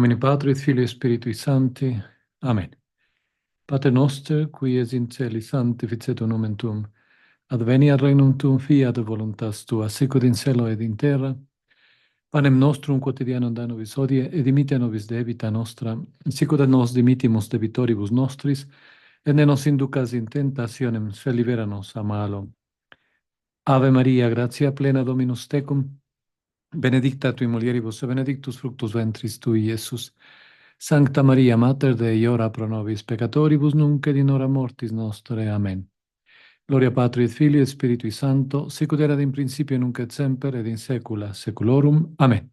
nomine Patris, Filii, Spiritui Sancti. Amen. Pater noster, qui es in celi, sanctificetur nomen tuum. Adveniat regnum tuum, fiat voluntas tua, sicut in cielo ed in terra. Panem nostrum quotidianum da nobis hodie, et dimitte nobis debita nostra, sicut et nos dimittimus debitoribus nostris, et ne nos inducas in tentationem, sed libera nos a malo. Ave Maria, gratia plena Dominus tecum, benedicta tui mulieribus, et benedictus fructus ventris tui, Iesus. Sancta Maria, Mater Dei, ora pro nobis peccatoribus, nunc et in hora mortis nostre. Amen. Gloria Patri et Filii et Spiritui Sancto, sicut erat in principio, nunc et semper, et in saecula saeculorum. Amen.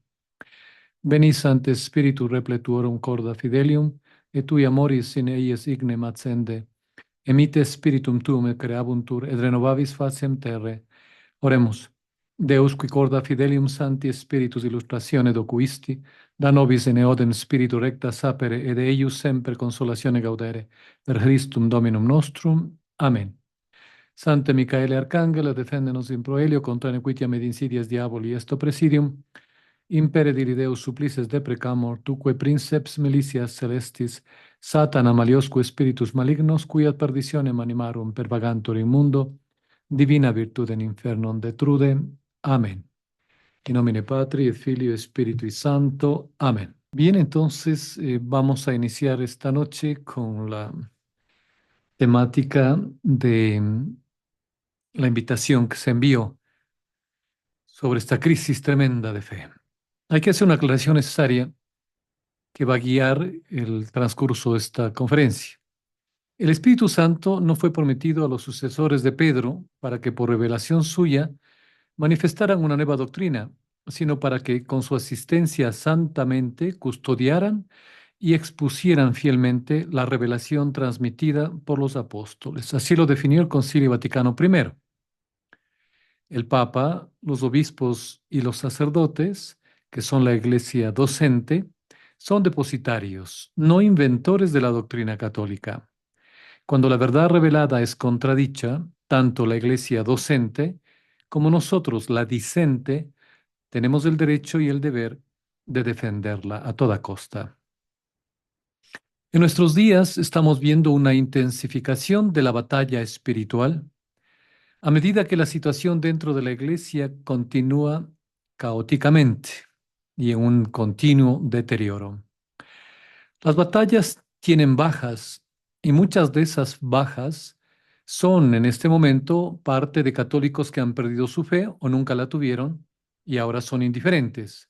Veni, Sancte Spiritus, repletuorum corda fidelium, et tui amoris in eies ignem accende. Emite Spiritum tuum et creabuntur, et renovabis faciem terre. Oremus. Deus, qui corda fidelium Sancti Spiritus illustratione docuisti, da nobis in eodem Spiritu recta sapere, et eius semper consolatione gaudere. Per Christum Dominum nostrum. Amen. Sancte Michaele Arcangela, defende-nos in proelio contra nequitiam et insidias diaboli est presidium. Impere diri Deus supplices deprecamur, tuque princeps militias celestis, Satana maliosque spiritus malignos, qui ad perditionem animarum pervagantur in mundo, divina virtute in infernum detrude. Amén. En nomine Patri et Filii et Spiritui Santo. Amén. Bien, entonces vamos a iniciar esta noche con la temática de la invitación que se envió sobre esta crisis tremenda de fe. Hay que hacer una aclaración necesaria que va a guiar el transcurso de esta conferencia. El Espíritu Santo no fue prometido a los sucesores de Pedro para que por revelación suya manifestaran una nueva doctrina, sino para que con su asistencia santamente custodiaran y expusieran fielmente la revelación transmitida por los apóstoles. Así lo definió el Concilio Vaticano I. El Papa, los obispos y los sacerdotes, que son la Iglesia docente, son depositarios, no inventores de la doctrina católica. Cuando la verdad revelada es contradicha, tanto la Iglesia docente como nosotros, la discente, tenemos el derecho y el deber de defenderla a toda costa. En nuestros días estamos viendo una intensificación de la batalla espiritual a medida que la situación dentro de la Iglesia continúa caóticamente y en un continuo deterioro. Las batallas tienen bajas y muchas de esas bajas son en este momento parte de católicos que han perdido su fe o nunca la tuvieron y ahora son indiferentes.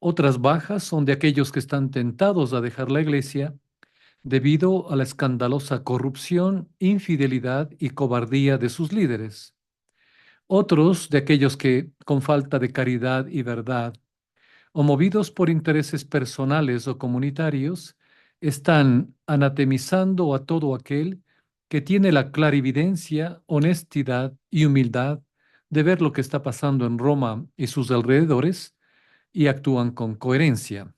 Otras bajas son de aquellos que están tentados a dejar la Iglesia debido a la escandalosa corrupción, infidelidad y cobardía de sus líderes. Otros de aquellos que, con falta de caridad y verdad, o movidos por intereses personales o comunitarios, están anatemizando a todo aquel que tiene la clarividencia, honestidad y humildad de ver lo que está pasando en Roma y sus alrededores y actúan con coherencia.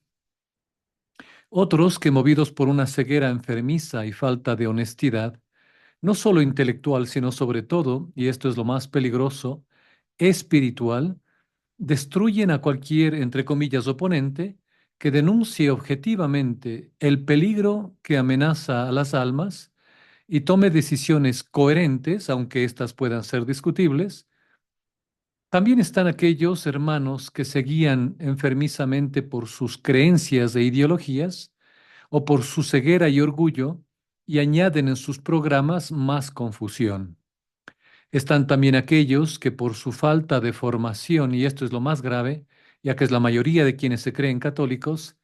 Otros que, movidos por una ceguera enfermiza y falta de honestidad, no solo intelectual, sino sobre todo, y esto es lo más peligroso, espiritual, destruyen a cualquier, entre comillas, oponente que denuncie objetivamente el peligro que amenaza a las almas y tome decisiones coherentes, aunque éstas puedan ser discutibles. También están aquellos hermanos que se guían enfermizamente por sus creencias e ideologías o por su ceguera y orgullo y añaden en sus programas más confusión. Están también aquellos que por su falta de formación, y esto es lo más grave, ya que es la mayoría de quienes se creen católicos,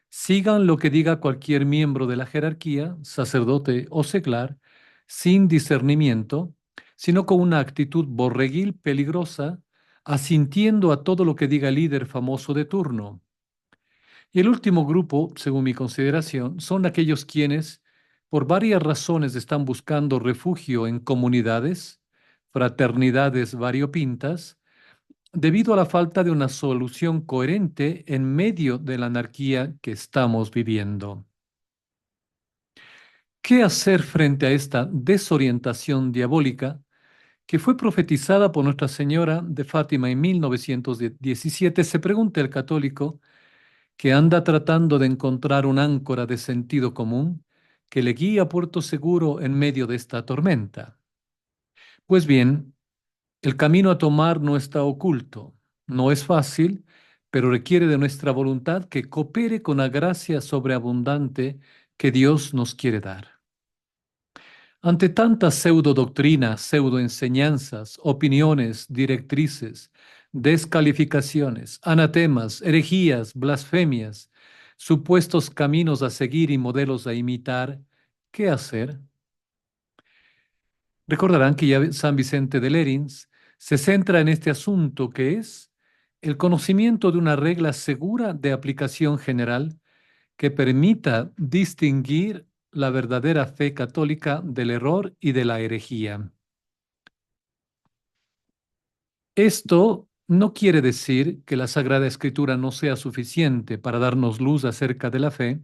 sigan lo que diga cualquier miembro de la jerarquía, sacerdote o seglar, sin discernimiento, sino con una actitud borreguil peligrosa, asintiendo a todo lo que diga el líder famoso de turno. Y el último grupo, según mi consideración, son aquellos quienes, por varias razones, están buscando refugio en comunidades, fraternidades variopintas, debido a la falta de una solución coherente en medio de la anarquía que estamos viviendo. ¿Qué hacer frente a esta desorientación diabólica que fue profetizada por Nuestra Señora de Fátima en 1917? Se pregunta el católico que anda tratando de encontrar un áncora de sentido común que le guíe a puerto seguro en medio de esta tormenta. Pues bien, el camino a tomar no está oculto, no es fácil, pero requiere de nuestra voluntad que coopere con la gracia sobreabundante que Dios nos quiere dar. Ante tantas pseudodoctrinas, pseudoenseñanzas, opiniones, directrices, descalificaciones, anatemas, herejías, blasfemias, supuestos caminos a seguir y modelos a imitar, ¿qué hacer? Recordarán que ya San Vicente de Lérins se centra en este asunto que es el conocimiento de una regla segura de aplicación general que permita distinguir la verdadera fe católica del error y de la herejía. Esto no quiere decir que la Sagrada Escritura no sea suficiente para darnos luz acerca de la fe.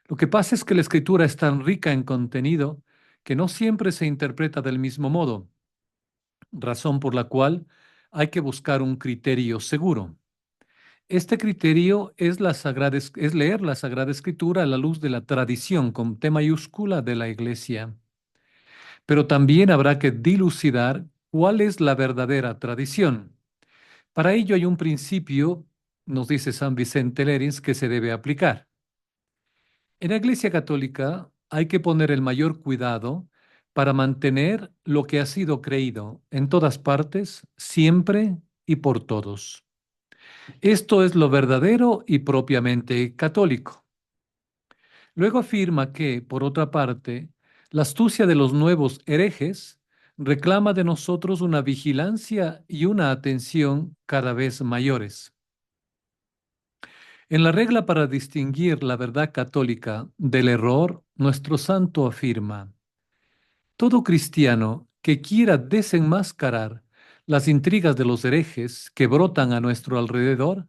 Lo que pasa es que la Escritura es tan rica en contenido que no siempre se interpreta del mismo modo, razón por la cual hay que buscar un criterio seguro. Este criterio es, es leer la Sagrada Escritura a la luz de la tradición con T mayúscula de la Iglesia. Pero también habrá que dilucidar cuál es la verdadera tradición. Para ello hay un principio, nos dice San Vicente Lerins, que se debe aplicar. En la Iglesia Católica hay que poner el mayor cuidado para mantener lo que ha sido creído en todas partes, siempre y por todos. Esto es lo verdadero y propiamente católico. Luego afirma que, por otra parte, la astucia de los nuevos herejes reclama de nosotros una vigilancia y una atención cada vez mayores. En la regla para distinguir la verdad católica del error, nuestro santo afirma, todo cristiano que quiera desenmascarar las intrigas de los herejes que brotan a nuestro alrededor,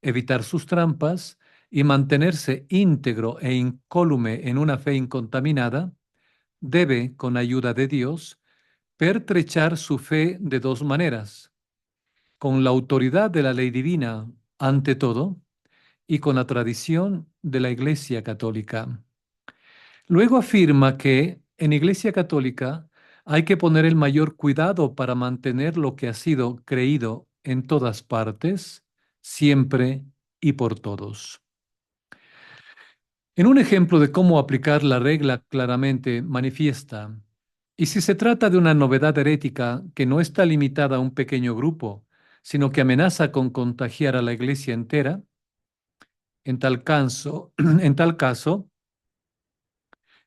evitar sus trampas y mantenerse íntegro e incólume en una fe incontaminada, debe, con ayuda de Dios, pertrechar su fe de dos maneras, con la autoridad de la ley divina ante todo y con la tradición de la Iglesia Católica. Luego afirma que en Iglesia Católica hay que poner el mayor cuidado para mantener lo que ha sido creído en todas partes, siempre y por todos. En un ejemplo de cómo aplicar la regla claramente manifiesta, y si se trata de una novedad herética que no está limitada a un pequeño grupo, sino que amenaza con contagiar a la Iglesia entera, en tal caso,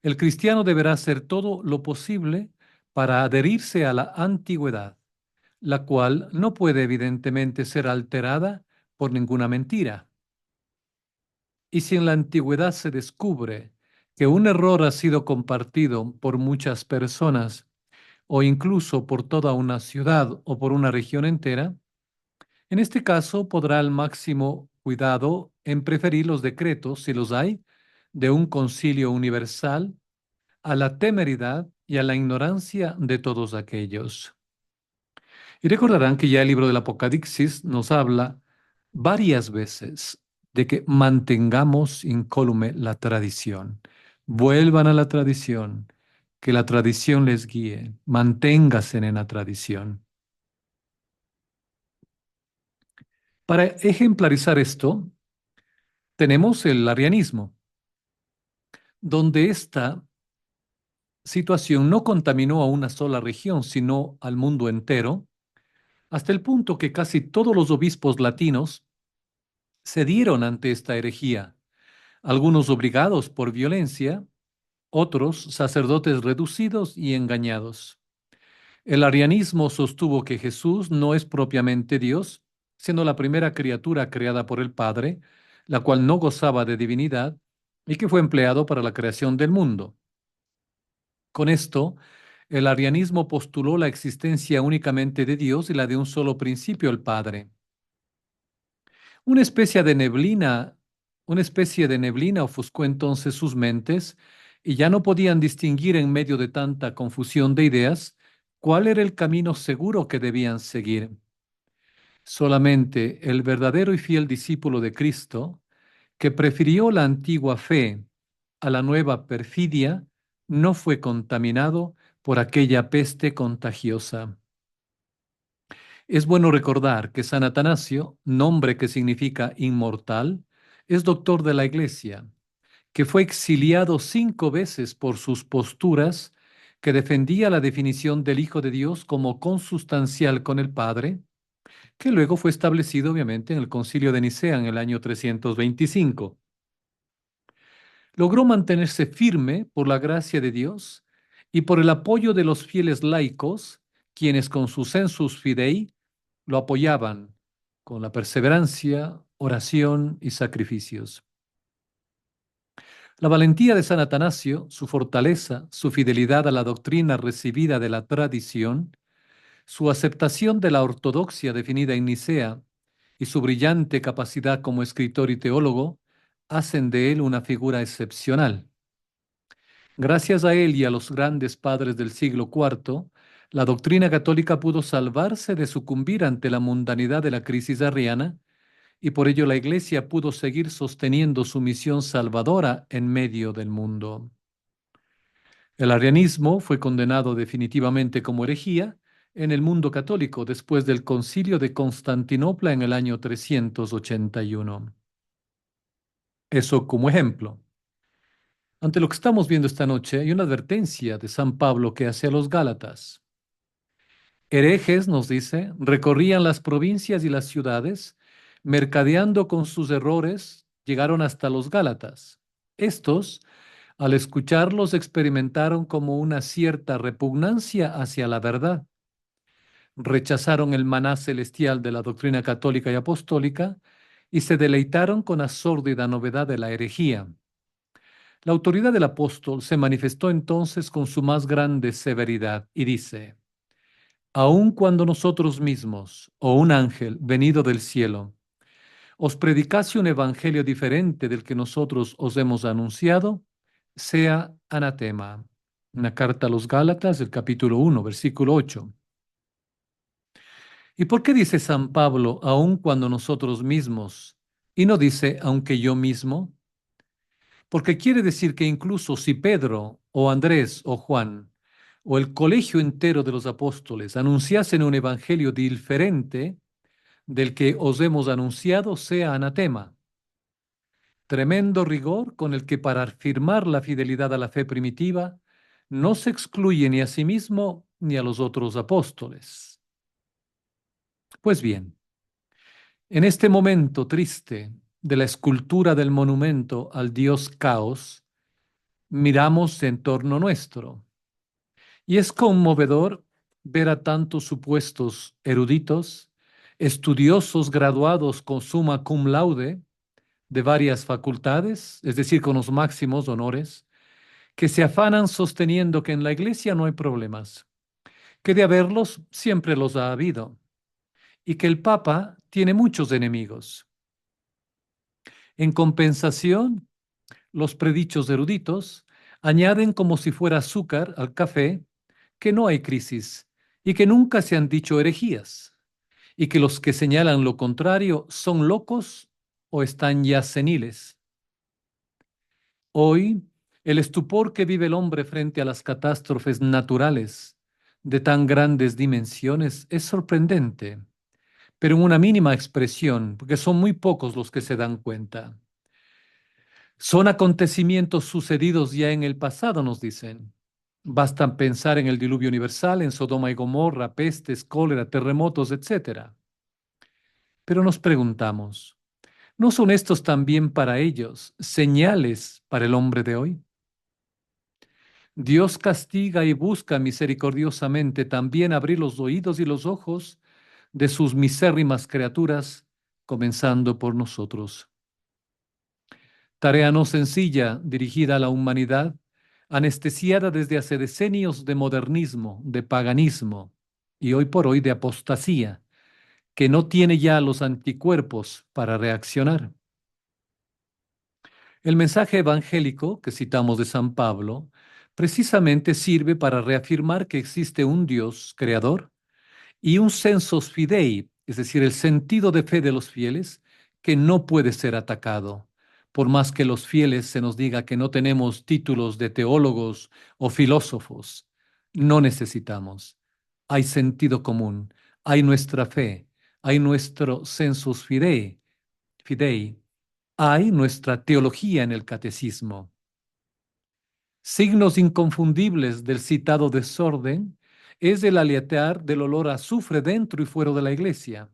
el cristiano deberá hacer todo lo posible para adherirse a la antigüedad, la cual no puede evidentemente ser alterada por ninguna mentira. Y si en la antigüedad se descubre que un error ha sido compartido por muchas personas o incluso por toda una ciudad o por una región entera, en este caso podrá al máximo cuidado en preferir los decretos, si los hay, de un concilio universal a la temeridad y a la ignorancia de todos aquellos. Y recordarán que ya el libro del Apocalipsis nos habla varias veces de que mantengamos incólume la tradición. Vuelvan a la tradición, que la tradición les guíe, manténganse en la tradición. Para ejemplarizar esto, tenemos el arrianismo, donde esta situación no contaminó a una sola región, sino al mundo entero, hasta el punto que casi todos los obispos latinos cedieron ante esta herejía, algunos obligados por violencia, otros sacerdotes reducidos y engañados. El arianismo sostuvo que Jesús no es propiamente Dios, siendo la primera criatura creada por el Padre, la cual no gozaba de divinidad y que fue empleado para la creación del mundo. Con esto, el arianismo postuló la existencia únicamente de Dios y la de un solo principio, el Padre. Una especie de neblina, una especie de neblina ofuscó entonces sus mentes y ya no podían distinguir en medio de tanta confusión de ideas cuál era el camino seguro que debían seguir. Solamente el verdadero y fiel discípulo de Cristo que prefirió la antigua fe a la nueva perfidia, no fue contaminado por aquella peste contagiosa. Es bueno recordar que San Atanasio, nombre que significa inmortal, es doctor de la Iglesia, que fue exiliado 5 veces por sus posturas, que defendía la definición del Hijo de Dios como consustancial con el Padre, que luego fue establecido obviamente en el Concilio de Nicea en el año 325. Logró mantenerse firme por la gracia de Dios y por el apoyo de los fieles laicos, quienes con su sensus fidei lo apoyaban con la perseverancia, oración y sacrificios. La valentía de San Atanasio, su fortaleza, su fidelidad a la doctrina recibida de la tradición, su aceptación de la ortodoxia definida en Nicea y su brillante capacidad como escritor y teólogo hacen de él una figura excepcional. Gracias a él y a los grandes padres del siglo IV, la doctrina católica pudo salvarse de sucumbir ante la mundanidad de la crisis arriana y por ello la Iglesia pudo seguir sosteniendo su misión salvadora en medio del mundo. El arrianismo fue condenado definitivamente como herejía en el mundo católico después del Concilio de Constantinopla en el año 381. Eso como ejemplo. Ante lo que estamos viendo esta noche, hay una advertencia de San Pablo que hace a los Gálatas. Herejes, nos dice, recorrían las provincias y las ciudades, mercadeando con sus errores, llegaron hasta los Gálatas. Estos, al escucharlos, experimentaron como una cierta repugnancia hacia la verdad. Rechazaron el maná celestial de la doctrina católica y apostólica y se deleitaron con la sórdida novedad de la herejía. La autoridad del apóstol se manifestó entonces con su más grande severidad y dice: aun cuando nosotros mismos o un ángel venido del cielo os predicase un evangelio diferente del que nosotros os hemos anunciado, sea anatema. Una carta a los Gálatas, el capítulo 1, versículo 8. ¿Y por qué dice San Pablo, aun cuando nosotros mismos, y no dice, aunque yo mismo? Porque quiere decir que incluso si Pedro o Andrés o Juan o el colegio entero de los apóstoles anunciasen un evangelio diferente del que os hemos anunciado, sea anatema. Tremendo rigor con el que para afirmar la fidelidad a la fe primitiva no se excluye ni a sí mismo ni a los otros apóstoles. Pues bien, en este momento triste de la escultura del monumento al dios Caos, miramos en torno nuestro. Y es conmovedor ver a tantos supuestos eruditos, estudiosos graduados con summa cum laude de varias facultades, es decir, con los máximos honores, que se afanan sosteniendo que en la Iglesia no hay problemas, que de haberlos siempre los ha habido, y que el Papa tiene muchos enemigos. En compensación, los predichos eruditos añaden como si fuera azúcar al café que no hay crisis y que nunca se han dicho herejías y que los que señalan lo contrario son locos o están ya seniles. Hoy, el estupor que vive el hombre frente a las catástrofes naturales de tan grandes dimensiones es sorprendente, pero en una mínima expresión, porque son muy pocos los que se dan cuenta. Son acontecimientos sucedidos ya en el pasado, nos dicen. Basta pensar en el diluvio universal, en Sodoma y Gomorra, pestes, cólera, terremotos, etc. Pero nos preguntamos, ¿no son estos también para ellos señales para el hombre de hoy? Dios castiga y busca misericordiosamente también abrir los oídos y los ojos de sus misérrimas criaturas, comenzando por nosotros. Tarea no sencilla dirigida a la humanidad, anestesiada desde hace decenios de modernismo, de paganismo y hoy por hoy de apostasía, que no tiene ya los anticuerpos para reaccionar. El mensaje evangélico que citamos de San Pablo precisamente sirve para reafirmar que existe un Dios creador y un sensus fidei, es decir, el sentido de fe de los fieles, que no puede ser atacado, por más que los fieles se nos diga que no tenemos títulos de teólogos o filósofos. No necesitamos. Hay sentido común, hay nuestra fe, hay nuestro sensus fidei, hay nuestra teología en el catecismo. Signos inconfundibles del citado desorden es el aletear del olor a azufre dentro y fuera de la iglesia.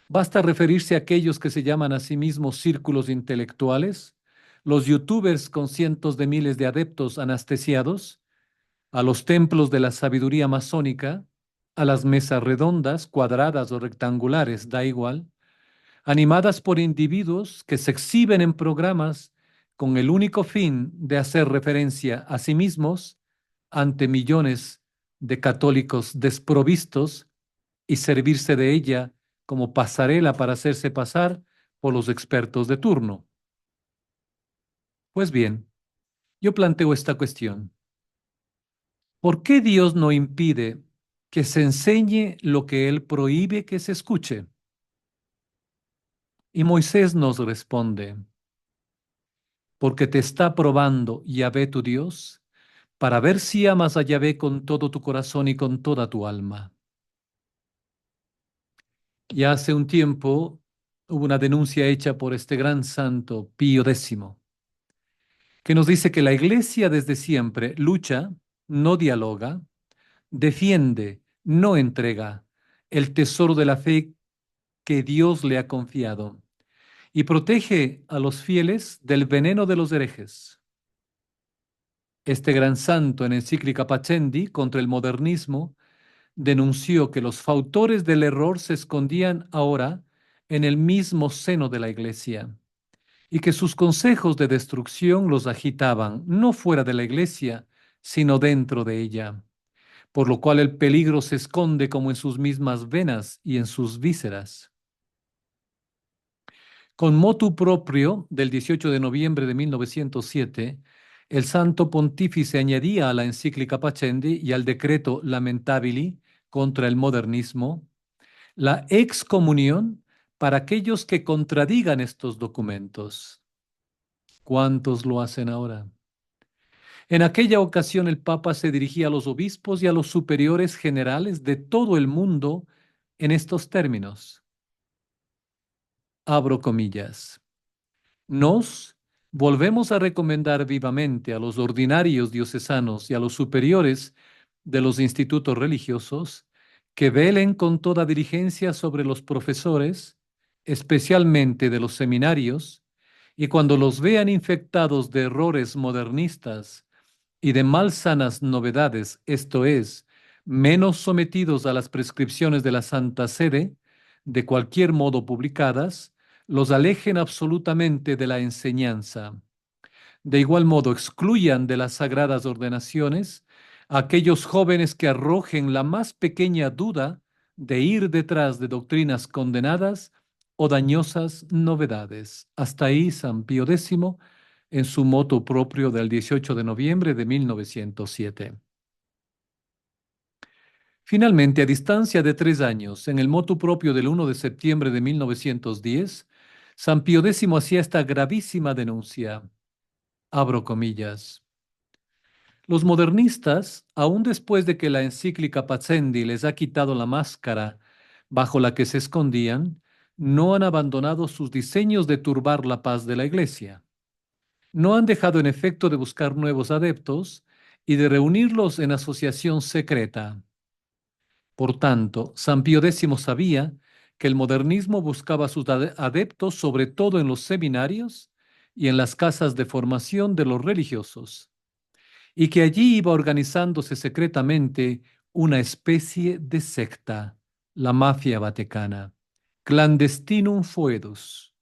Basta referirse a aquellos que se llaman a sí mismos círculos intelectuales, los youtubers con cientos de miles de adeptos anestesiados, a los templos de la sabiduría masónica, a las mesas redondas, cuadradas o rectangulares, da igual, animadas por individuos que se exhiben en programas con el único fin de hacer referencia a sí mismos ante millones de católicos desprovistos y servirse de ella como pasarela para hacerse pasar por los expertos de turno. Pues bien, yo planteo esta cuestión. ¿Por qué Dios no impide que se enseñe lo que Él prohíbe que se escuche? Y Moisés nos responde, porque te está probando Yahvé tu Dios, para ver si amas a Yahvé con todo tu corazón y con toda tu alma. Ya hace un tiempo hubo una denuncia hecha por este gran santo Pío X, que nos dice que la Iglesia desde siempre lucha, no dialoga, defiende, no entrega el tesoro de la fe que Dios le ha confiado y protege a los fieles del veneno de los herejes. Este gran santo en encíclica Pacendi contra el modernismo denunció que los fautores del error se escondían ahora en el mismo seno de la Iglesia y que sus consejos de destrucción los agitaban no fuera de la Iglesia, sino dentro de ella, por lo cual el peligro se esconde como en sus mismas venas y en sus vísceras. Con motu propio del 18 de noviembre de 1907, el Santo Pontífice añadía a la encíclica Pacendi y al decreto Lamentabili contra el modernismo la excomunión para aquellos que contradigan estos documentos. ¿Cuántos lo hacen ahora? En aquella ocasión el Papa se dirigía a los obispos y a los superiores generales de todo el mundo en estos términos. Abro comillas. Nos volvemos a recomendar vivamente a los ordinarios diocesanos y a los superiores de los institutos religiosos que velen con toda diligencia sobre los profesores, especialmente de los seminarios, y cuando los vean infectados de errores modernistas y de malsanas novedades, esto es, menos sometidos a las prescripciones de la Santa Sede, de cualquier modo publicadas, los alejen absolutamente de la enseñanza. De igual modo, excluyan de las sagradas ordenaciones a aquellos jóvenes que arrojen la más pequeña duda de ir detrás de doctrinas condenadas o dañosas novedades. Hasta ahí San Pío X en su motu propio del 18 de noviembre de 1907. Finalmente, a distancia de 3 años, en el motu propio del 1 de septiembre de 1910, San Pío X hacía esta gravísima denuncia. Abro comillas. Los modernistas, aun después de que la encíclica Pacendi les ha quitado la máscara bajo la que se escondían, no han abandonado sus diseños de turbar la paz de la Iglesia. No han dejado en efecto de buscar nuevos adeptos y de reunirlos en asociación secreta. Por tanto, San Pío X sabía que el modernismo buscaba sus adeptos sobre todo en los seminarios y en las casas de formación de los religiosos, y que allí iba organizándose secretamente una especie de secta, la mafia vaticana, clandestinum foedus.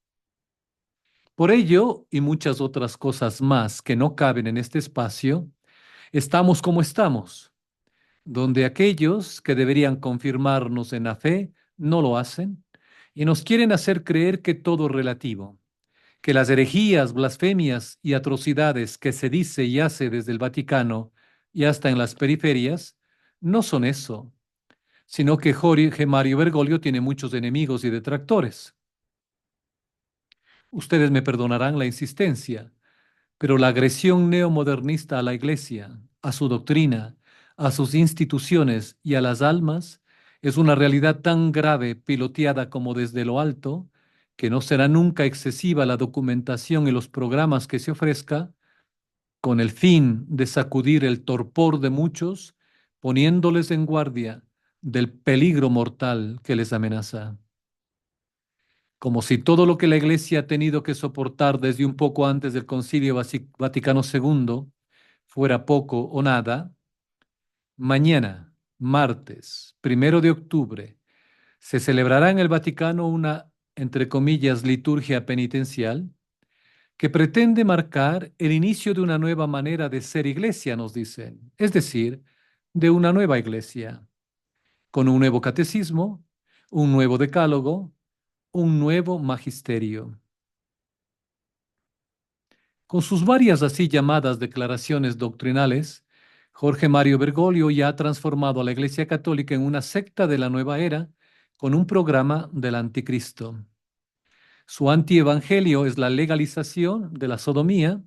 Por ello, y muchas otras cosas más que no caben en este espacio, estamos como estamos, donde aquellos que deberían confirmarnos en la fe no lo hacen y nos quieren hacer creer que todo es relativo, que las herejías, blasfemias y atrocidades que se dice y hace desde el Vaticano y hasta en las periferias no son eso, sino que Jorge Mario Bergoglio tiene muchos enemigos y detractores. Ustedes me perdonarán la insistencia, pero la agresión neomodernista a la Iglesia, a su doctrina, a sus instituciones y a las almas es una realidad tan grave piloteada como desde lo alto, que no será nunca excesiva la documentación y los programas que se ofrezca, con el fin de sacudir el torpor de muchos, poniéndoles en guardia del peligro mortal que les amenaza. Como si todo lo que la Iglesia ha tenido que soportar desde un poco antes del Concilio Vaticano II fuera poco o nada, mañana, martes 1 de octubre, se celebrará en el Vaticano una, entre comillas, liturgia penitencial que pretende marcar el inicio de una nueva manera de ser iglesia, nos dicen, es decir, de una nueva iglesia, con un nuevo catecismo, un nuevo decálogo, un nuevo magisterio. Con sus varias así llamadas declaraciones doctrinales, Jorge Mario Bergoglio ya ha transformado a la Iglesia Católica en una secta de la nueva era con un programa del anticristo. Su antievangelio es la legalización de la sodomía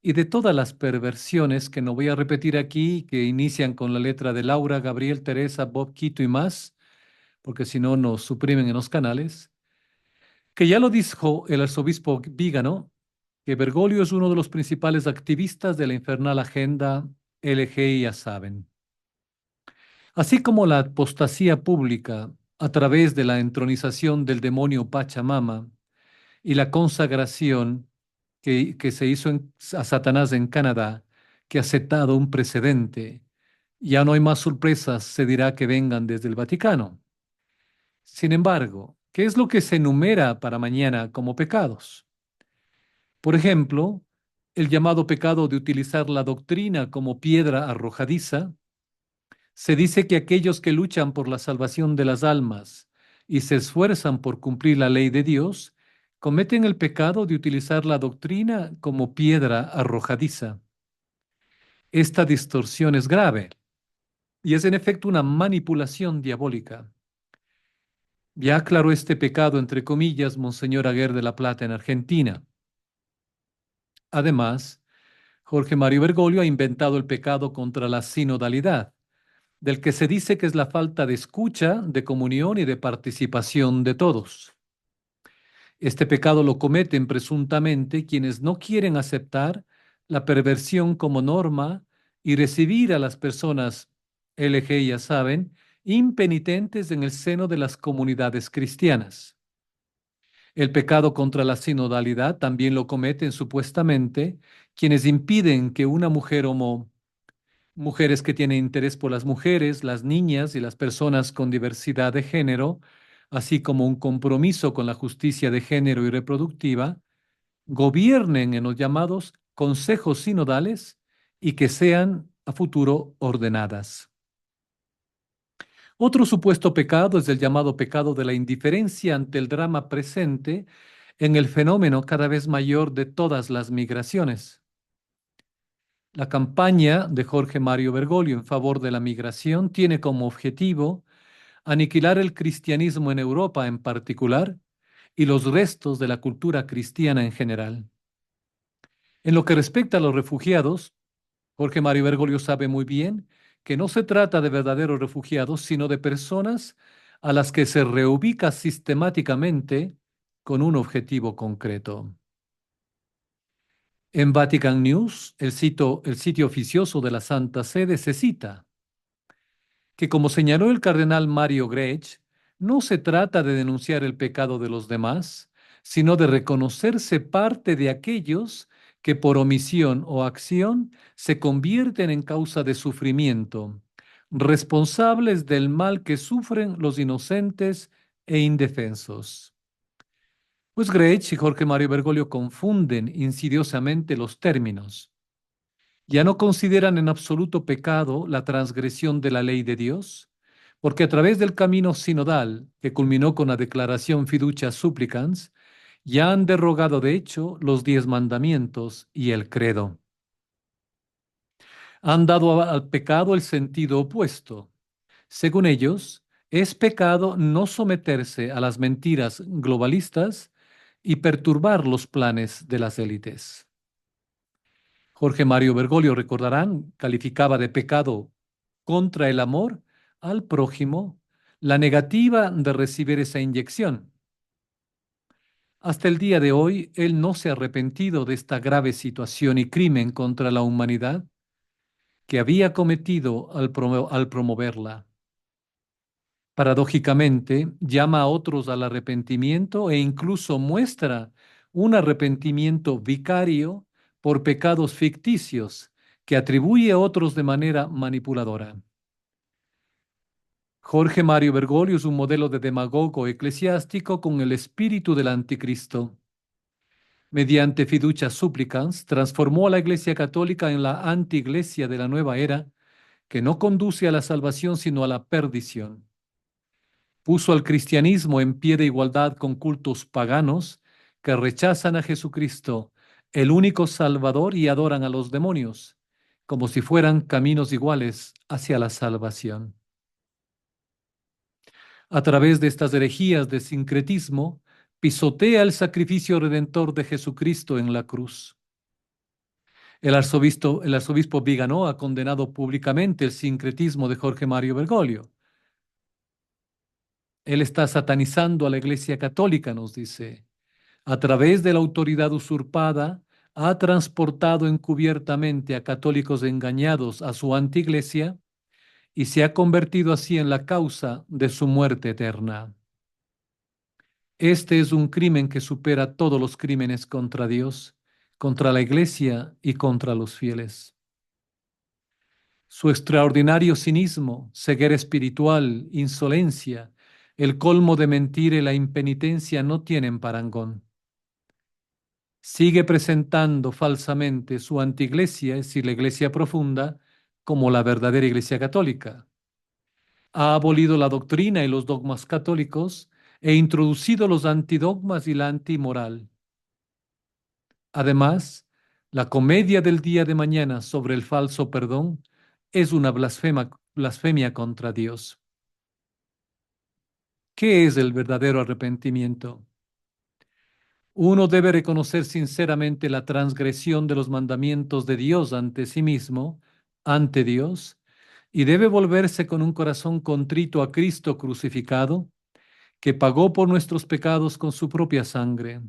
y de todas las perversiones que no voy a repetir aquí, que inician con la letra de Laura, Gabriel, Teresa, Bob, Quito y más, porque si no nos suprimen en los canales, que ya lo dijo el arzobispo Vígano, que Bergoglio es uno de los principales activistas de la infernal agenda LGI, ya saben. Así como la apostasía pública a través de la entronización del demonio Pachamama y la consagración que se hizo a Satanás en Canadá, que ha sentado un precedente. Ya no hay más sorpresas, se dirá que vengan desde el Vaticano. Sin embargo, ¿qué es lo que se enumera para mañana como pecados? Por ejemplo, el llamado pecado de utilizar la doctrina como piedra arrojadiza. Se dice que aquellos que luchan por la salvación de las almas y se esfuerzan por cumplir la ley de Dios, cometen el pecado de utilizar la doctrina como piedra arrojadiza. Esta distorsión es grave y es en efecto una manipulación diabólica. Ya aclaró este pecado, entre comillas, Monseñor Aguer de la Plata en Argentina. Además, Jorge Mario Bergoglio ha inventado el pecado contra la sinodalidad, del que se dice que es la falta de escucha, de comunión y de participación de todos. Este pecado lo cometen presuntamente quienes no quieren aceptar la perversión como norma y recibir a las personas LG, ya saben, impenitentes en el seno de las comunidades cristianas. El pecado contra la sinodalidad también lo cometen supuestamente quienes impiden que una mujer mujeres que tienen interés por las mujeres, las niñas y las personas con diversidad de género, así como un compromiso con la justicia de género y reproductiva, gobiernen en los llamados consejos sinodales y que sean a futuro ordenadas. Otro supuesto pecado es el llamado pecado de la indiferencia ante el drama presente en el fenómeno cada vez mayor de todas las migraciones. La campaña de Jorge Mario Bergoglio en favor de la migración tiene como objetivo aniquilar el cristianismo en Europa en particular y los restos de la cultura cristiana en general. En lo que respecta a los refugiados, Jorge Mario Bergoglio sabe muy bien que no se trata de verdaderos refugiados, sino de personas a las que se reubica sistemáticamente con un objetivo concreto. En Vatican News, el sitio oficioso de la Santa Sede, se cita que, como señaló el cardenal Mario Grech, no se trata de denunciar el pecado de los demás, sino de reconocerse parte de aquellos que por omisión o acción se convierten en causa de sufrimiento, responsables del mal que sufren los inocentes e indefensos. Pues Grech y Jorge Mario Bergoglio confunden insidiosamente los términos. Ya no consideran en absoluto pecado la transgresión de la ley de Dios, porque a través del camino sinodal, que culminó con la declaración Fiducia Supplicans, ya han derogado de hecho los 10 mandamientos y el credo. Han dado al pecado el sentido opuesto. Según ellos, es pecado no someterse a las mentiras globalistas y perturbar los planes de las élites. Jorge Mario Bergoglio, recordarán, calificaba de pecado contra el amor al prójimo la negativa de recibir esa inyección. Hasta el día de hoy, él no se ha arrepentido de esta grave situación y crimen contra la humanidad que había cometido al promoverla. Paradójicamente, llama a otros al arrepentimiento e incluso muestra un arrepentimiento vicario por pecados ficticios que atribuye a otros de manera manipuladora. Jorge Mario Bergoglio es un modelo de demagogo eclesiástico con el espíritu del anticristo. Mediante fiducia supplicans, transformó a la Iglesia Católica en la antiiglesia de la nueva era, que no conduce a la salvación sino a la perdición. Puso al cristianismo en pie de igualdad con cultos paganos que rechazan a Jesucristo, el único Salvador, y adoran a los demonios, como si fueran caminos iguales hacia la salvación. A través de estas herejías de sincretismo, pisotea el sacrificio redentor de Jesucristo en la cruz. El arzobispo Vigano ha condenado públicamente el sincretismo de Jorge Mario Bergoglio. Él está satanizando a la Iglesia Católica, nos dice. A través de la autoridad usurpada, ha transportado encubiertamente a católicos engañados a su antiiglesia y se ha convertido así en la causa de su muerte eterna. Este es un crimen que supera todos los crímenes contra Dios, contra la Iglesia y contra los fieles. Su extraordinario cinismo, ceguera espiritual, insolencia, el colmo de mentira y la impenitencia no tienen parangón. Sigue presentando falsamente su antiiglesia, es decir, la iglesia profunda, como la verdadera Iglesia Católica. Ha abolido la doctrina y los dogmas católicos e introducido los antidogmas y la antimoral. Además, la comedia del día de mañana sobre el falso perdón es una blasfemia contra Dios. ¿Qué es el verdadero arrepentimiento? Uno debe reconocer sinceramente la transgresión de los mandamientos de Dios ante sí mismo, ante Dios, y debe volverse con un corazón contrito a Cristo crucificado, que pagó por nuestros pecados con su propia sangre.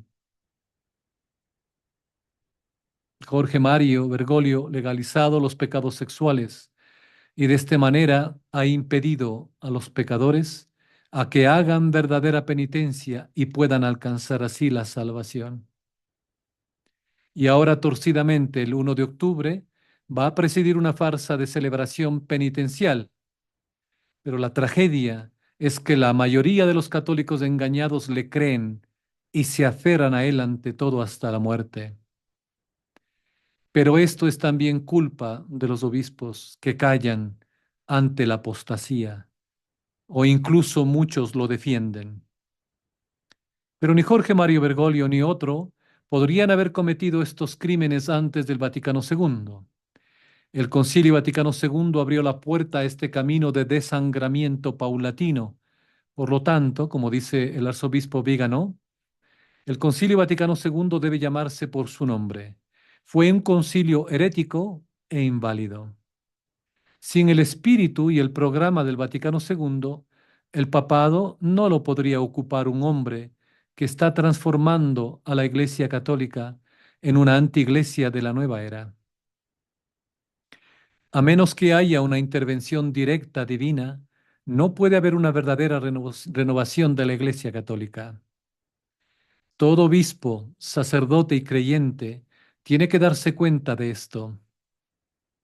Jorge Mario Bergoglio legalizado los pecados sexuales y de esta manera ha impedido a los pecadores a que hagan verdadera penitencia y puedan alcanzar así la salvación. Y ahora torcidamente el 1 de octubre va a presidir una farsa de celebración penitencial. Pero la tragedia es que la mayoría de los católicos engañados le creen y se aferran a él ante todo hasta la muerte. Pero esto es también culpa de los obispos que callan ante la apostasía, o incluso muchos lo defienden. Pero ni Jorge Mario Bergoglio ni otro podrían haber cometido estos crímenes antes del Vaticano II. El Concilio Vaticano II abrió la puerta a este camino de desangramiento paulatino. Por lo tanto, como dice el arzobispo Vigano, el Concilio Vaticano II debe llamarse por su nombre. Fue un concilio herético e inválido. Sin el espíritu y el programa del Vaticano II, el papado no lo podría ocupar un hombre que está transformando a la Iglesia Católica en una antiiglesia de la nueva era. A menos que haya una intervención directa divina, no puede haber una verdadera renovación de la Iglesia Católica. Todo obispo, sacerdote y creyente tiene que darse cuenta de esto.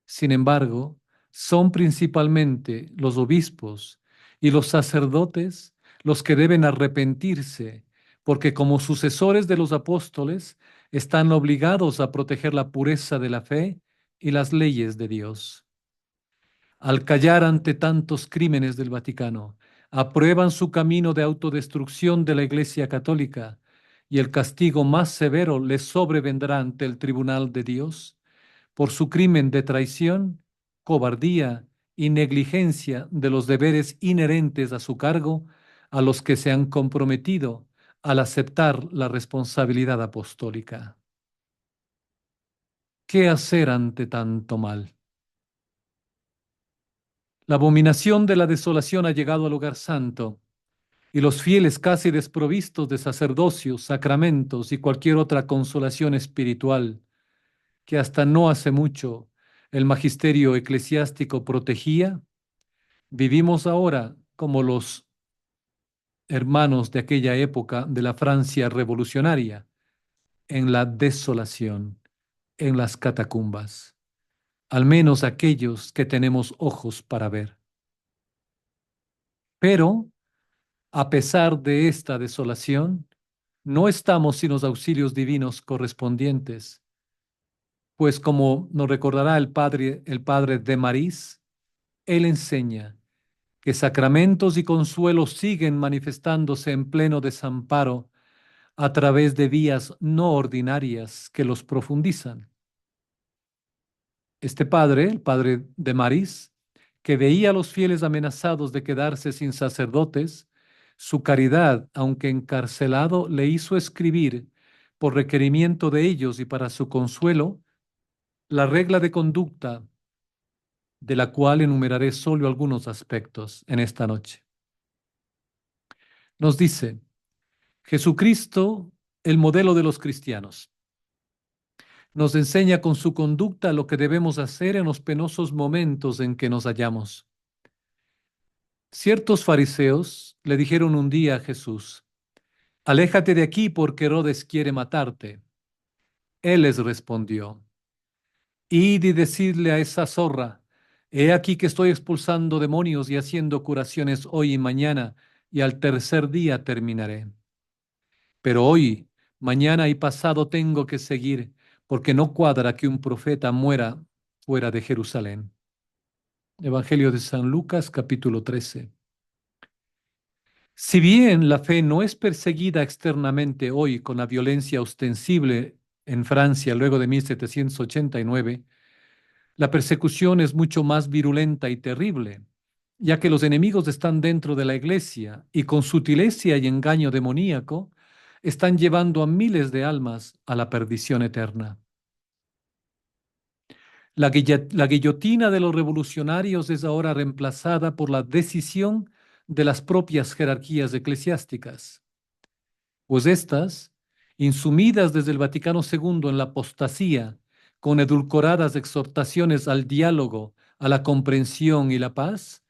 Sin embargo, son principalmente los obispos y los sacerdotes los que deben arrepentirse, porque como sucesores de los apóstoles están obligados a proteger la pureza de la fe y las leyes de Dios. Al callar ante tantos crímenes del Vaticano, aprueban su camino de autodestrucción de la Iglesia Católica y el castigo más severo les sobrevendrá ante el tribunal de Dios por su crimen de traición, cobardía y negligencia de los deberes inherentes a su cargo, a los que se han comprometido al aceptar la responsabilidad apostólica. ¿Qué hacer ante tanto mal? La abominación de la desolación ha llegado al lugar santo, y los fieles casi desprovistos de sacerdocios, sacramentos y cualquier otra consolación espiritual que hasta no hace mucho el magisterio eclesiástico protegía, vivimos ahora como los hermanos de aquella época de la Francia revolucionaria, en la desolación, en las catacumbas, al menos aquellos que tenemos ojos para ver. Pero, a pesar de esta desolación, no estamos sin los auxilios divinos correspondientes, pues como nos recordará el padre de Marís, él enseña que sacramentos y consuelos siguen manifestándose en pleno desamparo a través de vías no ordinarias que los profundizan. Este padre, el padre de Marís, que veía a los fieles amenazados de quedarse sin sacerdotes, su caridad, aunque encarcelado, le hizo escribir, por requerimiento de ellos y para su consuelo, la regla de conducta, de la cual enumeraré solo algunos aspectos en esta noche. Nos dice, Jesucristo, el modelo de los cristianos, nos enseña con su conducta lo que debemos hacer en los penosos momentos en que nos hallamos. Ciertos fariseos le dijeron un día a Jesús, aléjate de aquí porque Herodes quiere matarte. Él les respondió, id y decidle a esa zorra, he aquí que estoy expulsando demonios y haciendo curaciones hoy y mañana, y al tercer día terminaré. Pero hoy, mañana y pasado tengo que seguir, porque no cuadra que un profeta muera fuera de Jerusalén. Evangelio de San Lucas, capítulo 13. Si bien la fe no es perseguida externamente hoy con la violencia ostensible en Francia luego de 1789, la persecución es mucho más virulenta y terrible, ya que los enemigos están dentro de la iglesia y con sutileza y engaño demoníaco están llevando a miles de almas a la perdición eterna. La guillotina de los revolucionarios es ahora reemplazada por la decisión de las propias jerarquías eclesiásticas, pues éstas, insumidas desde el Vaticano II en la apostasía, con edulcoradas exhortaciones al diálogo, a la comprensión y la paz,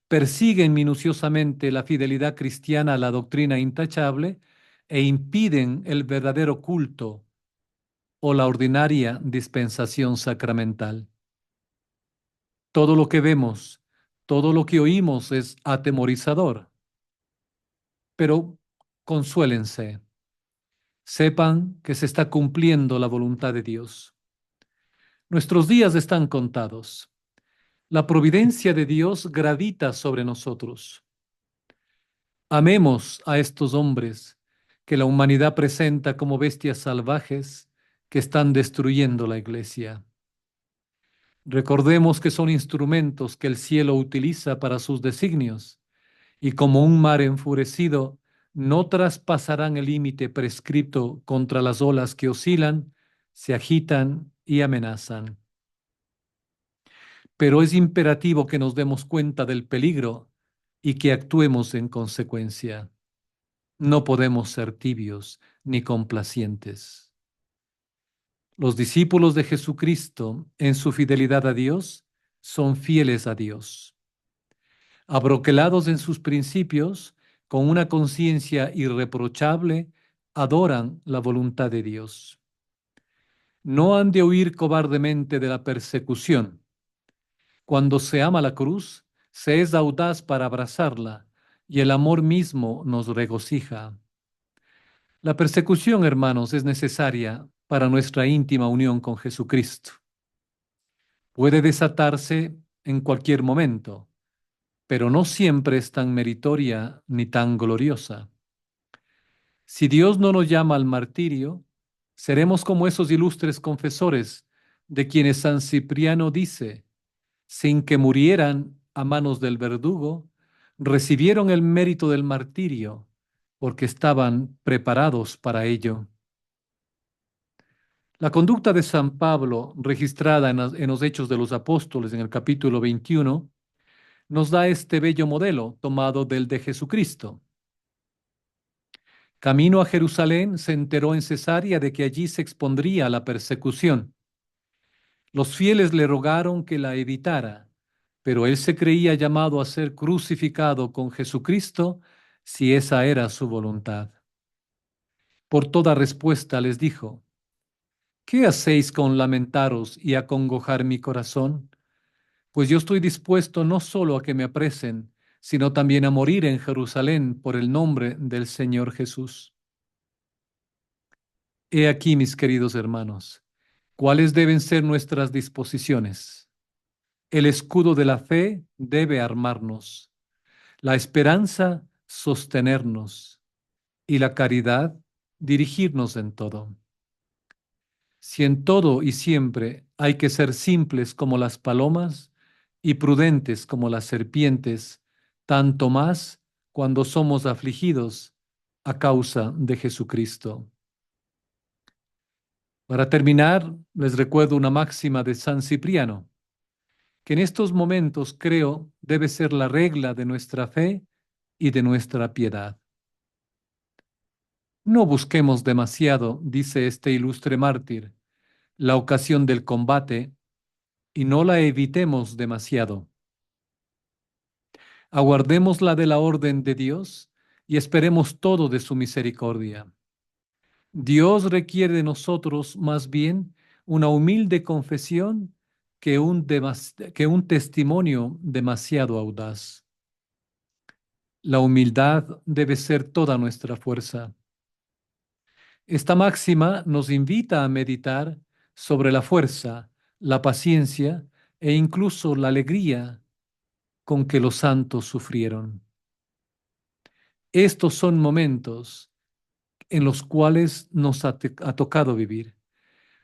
persiguen minuciosamente la fidelidad cristiana a la doctrina intachable e impiden el verdadero culto o la ordinaria dispensación sacramental. Todo lo que vemos, todo lo que oímos es atemorizador, pero consuélense, sepan que se está cumpliendo la voluntad de Dios. Nuestros días están contados. La providencia de Dios gravita sobre nosotros. Amemos a estos hombres que la humanidad presenta como bestias salvajes que están destruyendo la iglesia. Recordemos que son instrumentos que el cielo utiliza para sus designios y como un mar enfurecido no traspasarán el límite prescrito contra las olas que oscilan, se agitan y amenazan. Pero es imperativo que nos demos cuenta del peligro y que actuemos en consecuencia. No podemos ser tibios ni complacientes. Los discípulos de Jesucristo, en su fidelidad a Dios, son fieles a Dios. Abroquelados en sus principios, con una conciencia irreprochable, adoran la voluntad de Dios. No han de huir cobardemente de la persecución. Cuando se ama la cruz, se es audaz para abrazarla, y el amor mismo nos regocija. La persecución, hermanos, es necesaria para nuestra íntima unión con Jesucristo. Puede desatarse en cualquier momento, pero no siempre es tan meritoria ni tan gloriosa. Si Dios no nos llama al martirio, seremos como esos ilustres confesores de quienes San Cipriano dice, sin que murieran a manos del verdugo, recibieron el mérito del martirio porque estaban preparados para ello. La conducta de San Pablo, registrada en los Hechos de los Apóstoles en el capítulo 21, nos da este bello modelo tomado del de Jesucristo. Camino a Jerusalén, se enteró en Cesarea de que allí se expondría a la persecución. Los fieles le rogaron que la evitara, pero él se creía llamado a ser crucificado con Jesucristo si esa era su voluntad. Por toda respuesta les dijo: ¿qué hacéis con lamentaros y acongojar mi corazón? Pues yo estoy dispuesto no solo a que me apresen, sino también a morir en Jerusalén por el nombre del Señor Jesús. He aquí, mis queridos hermanos, cuáles deben ser nuestras disposiciones. El escudo de la fe debe armarnos, la esperanza sostenernos y la caridad dirigirnos en todo. Si en todo y siempre hay que ser simples como las palomas y prudentes como las serpientes, tanto más cuando somos afligidos a causa de Jesucristo. Para terminar, les recuerdo una máxima de San Cipriano, que en estos momentos creo debe ser la regla de nuestra fe y de nuestra piedad. No busquemos demasiado, dice este ilustre mártir, la ocasión del combate y no la evitemos demasiado. Aguardemos la de la orden de Dios y esperemos todo de su misericordia. Dios requiere de nosotros más bien una humilde confesión que un testimonio demasiado audaz. La humildad debe ser toda nuestra fuerza. Esta máxima nos invita a meditar sobre la fuerza, la paciencia e incluso la alegría con que los santos sufrieron. Estos son momentos en los cuales nos ha tocado vivir,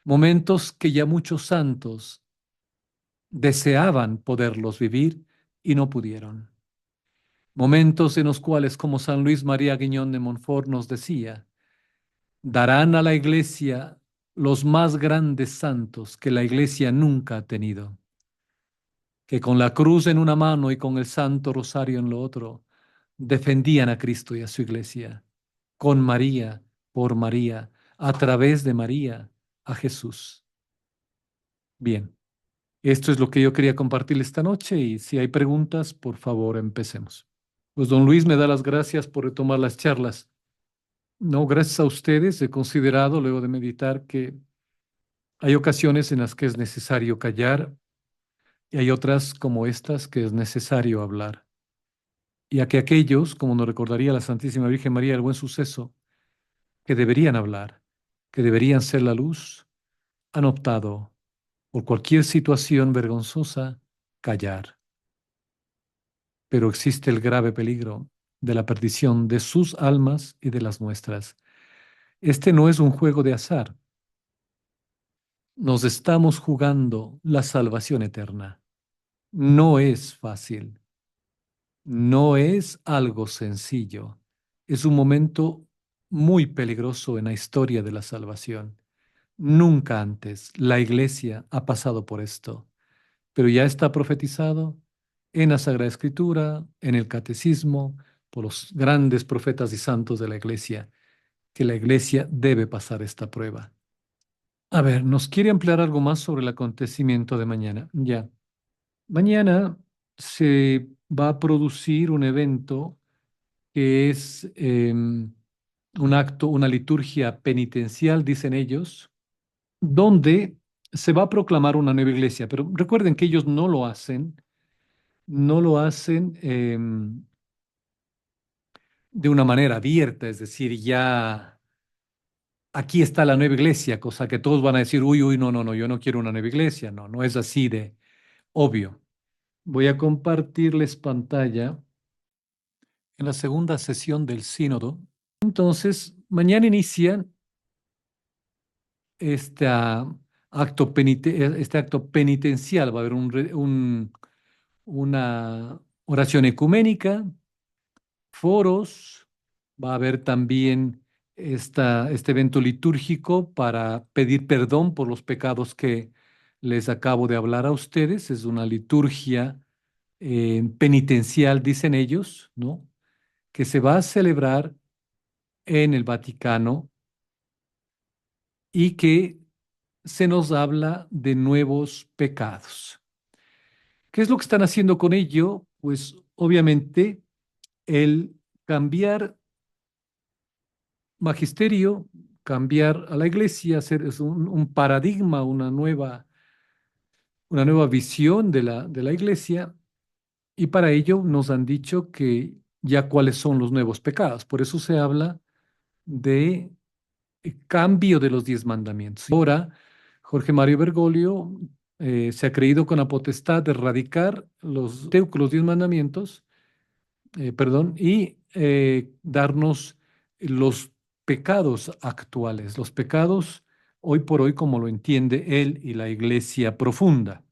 momentos que ya muchos santos deseaban poderlos vivir y no pudieron. Momentos en los cuales, como San Luis María Guiñón de Montfort nos decía, darán a la iglesia los más grandes santos que la iglesia nunca ha tenido, que con la cruz en una mano y con el Santo Rosario en lo otro, defendían a Cristo y a su iglesia, con María, por María, a través de María, a Jesús. Bien, esto es lo que yo quería compartir esta noche y si hay preguntas, por favor, empecemos. Pues don Luis me da las gracias por retomar las charlas. No, gracias a ustedes he considerado, luego de meditar, que hay ocasiones en las que es necesario callar y hay otras como estas que es necesario hablar. Y a que aquellos, como nos recordaría la Santísima Virgen María, el buen suceso, que deberían hablar, que deberían ser la luz, han optado por cualquier situación vergonzosa, callar. Pero existe el grave peligro de la perdición de sus almas y de las nuestras. Este no es un juego de azar. Nos estamos jugando la salvación eterna. No es fácil, no es algo sencillo. Es un momento muy peligroso en la historia de la salvación. Nunca antes la Iglesia ha pasado por esto, pero ya está profetizado en la Sagrada Escritura, en el Catecismo, por los grandes profetas y santos de la Iglesia, que la Iglesia debe pasar esta prueba. A ver, ¿nos quiere ampliar algo más sobre el acontecimiento de mañana? Ya. Mañana se va a producir un evento que es un acto, una liturgia penitencial, dicen ellos, donde se va a proclamar una nueva iglesia. Pero recuerden que ellos no lo hacen de una manera abierta, es decir, ya aquí está la nueva iglesia, cosa que todos van a decir, uy, uy, no, no, no, yo no quiero una nueva iglesia. No, no es así de obvio. Voy a compartirles pantalla en la segunda sesión del sínodo. Entonces, mañana inicia este este acto penitencial. Va a haber una oración ecuménica, foros, Va a haber también este evento litúrgico para pedir perdón por los pecados que les acabo de hablar a ustedes. Es una liturgia penitencial, dicen ellos, ¿no? Que se va a celebrar en el Vaticano y que se nos habla de nuevos pecados. ¿Qué es lo que están haciendo con ello? Pues obviamente el cambiar magisterio, cambiar a la iglesia, hacer es un paradigma, una nueva visión de la iglesia, y para ello nos han dicho que ya cuáles son los nuevos pecados. Por eso se habla de cambio de los 10 mandamientos. Ahora, Jorge Mario Bergoglio se ha creído con la potestad de erradicar los 10 mandamientos, perdón, y darnos los pecados actuales, los pecados hoy por hoy como lo entiende él y la iglesia profunda.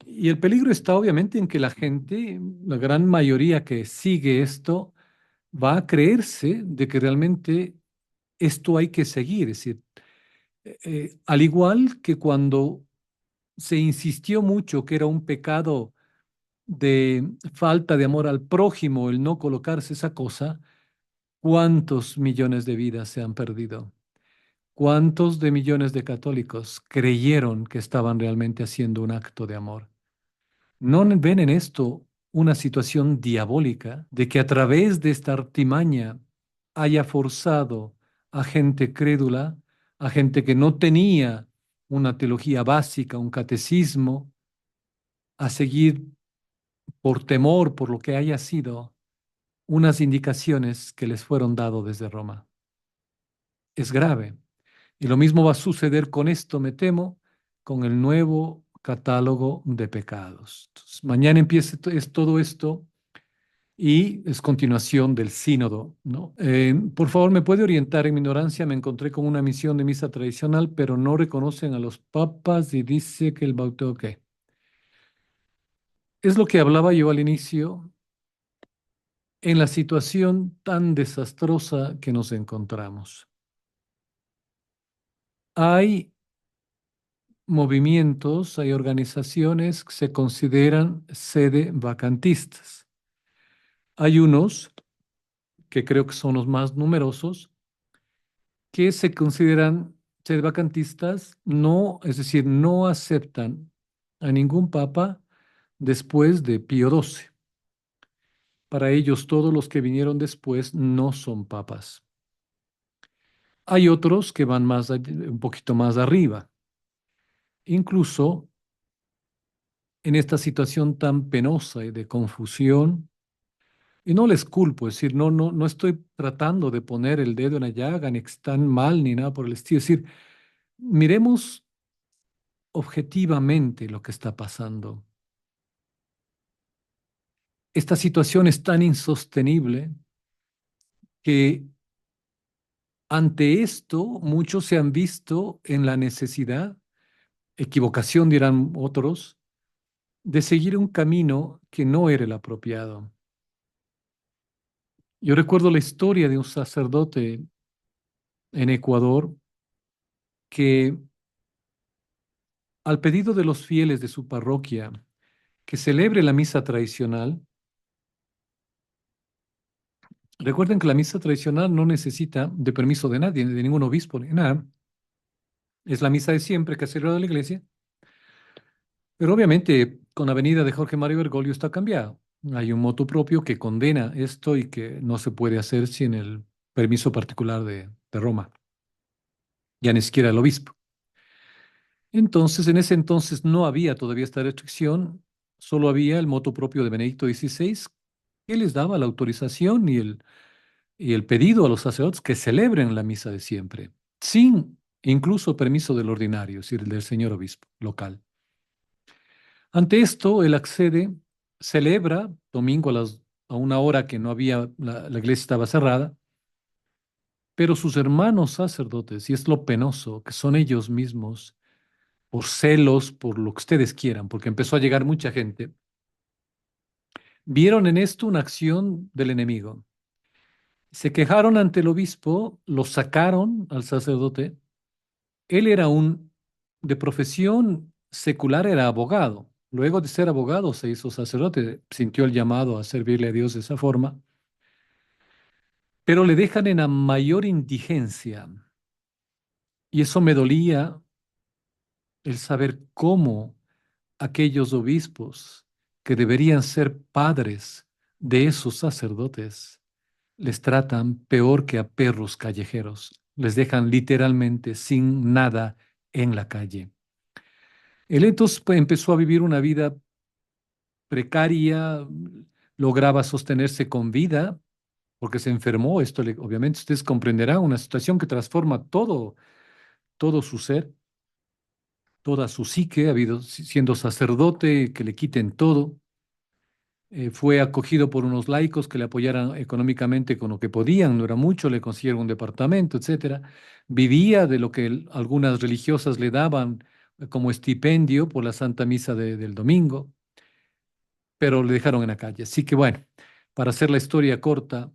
Y el peligro está obviamente en que la gente, la gran mayoría que sigue esto, va a creerse de que realmente esto hay que seguir. Es decir, al igual que cuando se insistió mucho que era un pecado de falta de amor al prójimo el no colocarse esa cosa, ¿cuántos millones de vidas se han perdido? ¿Cuántos de millones de católicos creyeron que estaban realmente haciendo un acto de amor? ¿No ven en esto una situación diabólica de que a través de esta artimaña haya forzado a gente crédula, a gente que no tenía una teología básica, un catecismo, a seguir por temor, por lo que haya sido, unas indicaciones que les fueron dadas desde Roma? Es grave. Y lo mismo va a suceder con esto, me temo, con el nuevo catálogo de pecados. Entonces, mañana empieza es todo esto y es continuación del sínodo, ¿no? Por favor, ¿me puede orientar? En mi ignorancia me encontré con una misión de misa tradicional, pero no reconocen a los papas y dice que el bautismo, ¿qué? Es lo que hablaba yo al inicio en la situación tan desastrosa que nos encontramos. Hay movimientos, hay organizaciones que se consideran sede vacantistas. Hay unos, que creo que son los más numerosos, que se consideran sede vacantistas, no, es decir, no aceptan a ningún papa después de Pío XII. Para ellos, todos los que vinieron después no son papas. Hay otros que van un poquito más arriba. Incluso en esta situación tan penosa y de confusión, y no les culpo, es decir, no estoy tratando de poner el dedo en la llaga, ni que están mal, ni nada por el estilo. Es decir, miremos objetivamente lo que está pasando. Esta situación es tan insostenible que ante esto muchos se han visto en la necesidad, equivocación dirán otros, de seguir un camino que no era el apropiado. Yo recuerdo la historia de un sacerdote en Ecuador que al pedido de los fieles de su parroquia que celebre la misa tradicional, recuerden que la misa tradicional no necesita de permiso de nadie, de ningún obispo, ni nada. Es la misa de siempre que ha celebrado la iglesia, pero obviamente con la venida de Jorge Mario Bergoglio está cambiado. Hay un motu propio que condena esto y que no se puede hacer sin el permiso particular de Roma, ya ni siquiera el obispo. Entonces, en ese entonces no había todavía esta restricción, solo había el motu propio de Benedicto XVI, que les daba la autorización y el pedido a los sacerdotes que celebren la misa de siempre, sin incluso permiso del ordinario, es decir, del señor obispo local. Ante esto, él accede, celebra domingo a una hora que no había, la iglesia estaba cerrada, pero sus hermanos sacerdotes, y es lo penoso, que son ellos mismos, por celos, por lo que ustedes quieran, porque empezó a llegar mucha gente, vieron en esto una acción del enemigo. Se quejaron ante el obispo, lo sacaron al sacerdote. Él era de profesión secular, era abogado. Luego de ser abogado se hizo sacerdote, sintió el llamado a servirle a Dios de esa forma, pero le dejan en la mayor indigencia. Y eso me dolía, el saber cómo aquellos obispos que deberían ser padres de esos sacerdotes les tratan peor que a perros callejeros. Les dejan literalmente sin nada en la calle. Él entonces pues, empezó a vivir una vida precaria, lograba sostenerse con vida porque se enfermó. Esto obviamente ustedes comprenderán una situación que transforma todo su ser, toda su psique, ha habido siendo sacerdote, que le quiten todo. Fue acogido por unos laicos que le apoyaran económicamente con lo que podían, no era mucho, le consiguieron un departamento, etcétera. Vivía de lo que algunas religiosas le daban como estipendio por la Santa Misa del domingo, pero le dejaron en la calle. Así que bueno, para hacer la historia corta,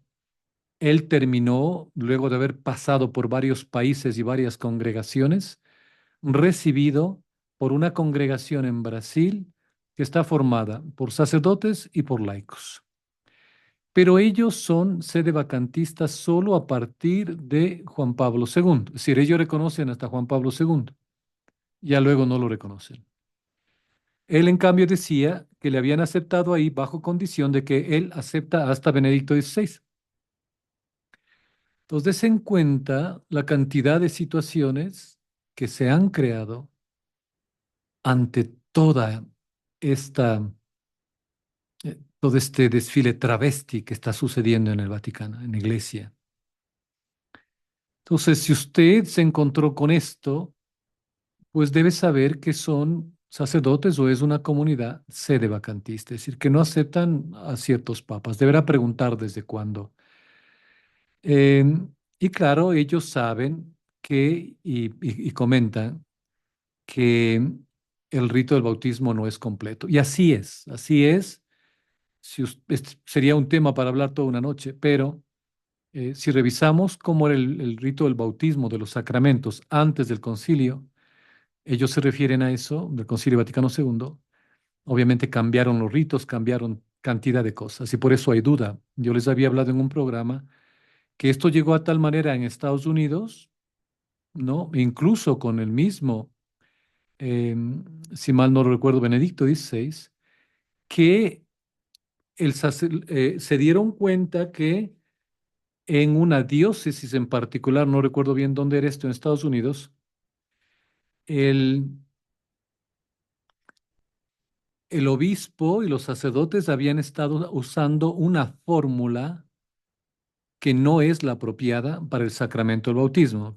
él terminó, luego de haber pasado por varios países y varias congregaciones, recibido por una congregación en Brasil que está formada por sacerdotes y por laicos. Pero ellos son sede vacantista solo a partir de Juan Pablo II. Es decir, ellos reconocen hasta Juan Pablo II, ya luego no lo reconocen. Él, en cambio, decía que le habían aceptado ahí bajo condición de que él acepta hasta Benedicto XVI. Entonces, en cuenta la cantidad de situaciones que se han creado ante esta, todo este desfile travesti que está sucediendo en el Vaticano, en la iglesia. Entonces, si usted se encontró con esto, pues debe saber que son sacerdotes o es una comunidad sede vacantista, es decir, que no aceptan a ciertos papas. Deberá preguntar desde cuándo. Y claro, ellos saben que, y comentan que el rito del bautismo no es completo. Y así es, así es. Si sería un tema para hablar toda una noche, pero si revisamos cómo era el rito del bautismo de los sacramentos antes del concilio, ellos se refieren a eso, del Concilio Vaticano II. Obviamente cambiaron los ritos, cambiaron cantidad de cosas y por eso hay duda. Yo les había hablado en un programa que esto llegó a tal manera en Estados Unidos, ¿no? Incluso con el mismo, eh, si mal no recuerdo, Benedicto XVI, que se dieron cuenta que en una diócesis en particular, no recuerdo bien dónde era esto en Estados Unidos, el, el obispo y los sacerdotes habían estado usando una fórmula que no es la apropiada para el sacramento del bautismo.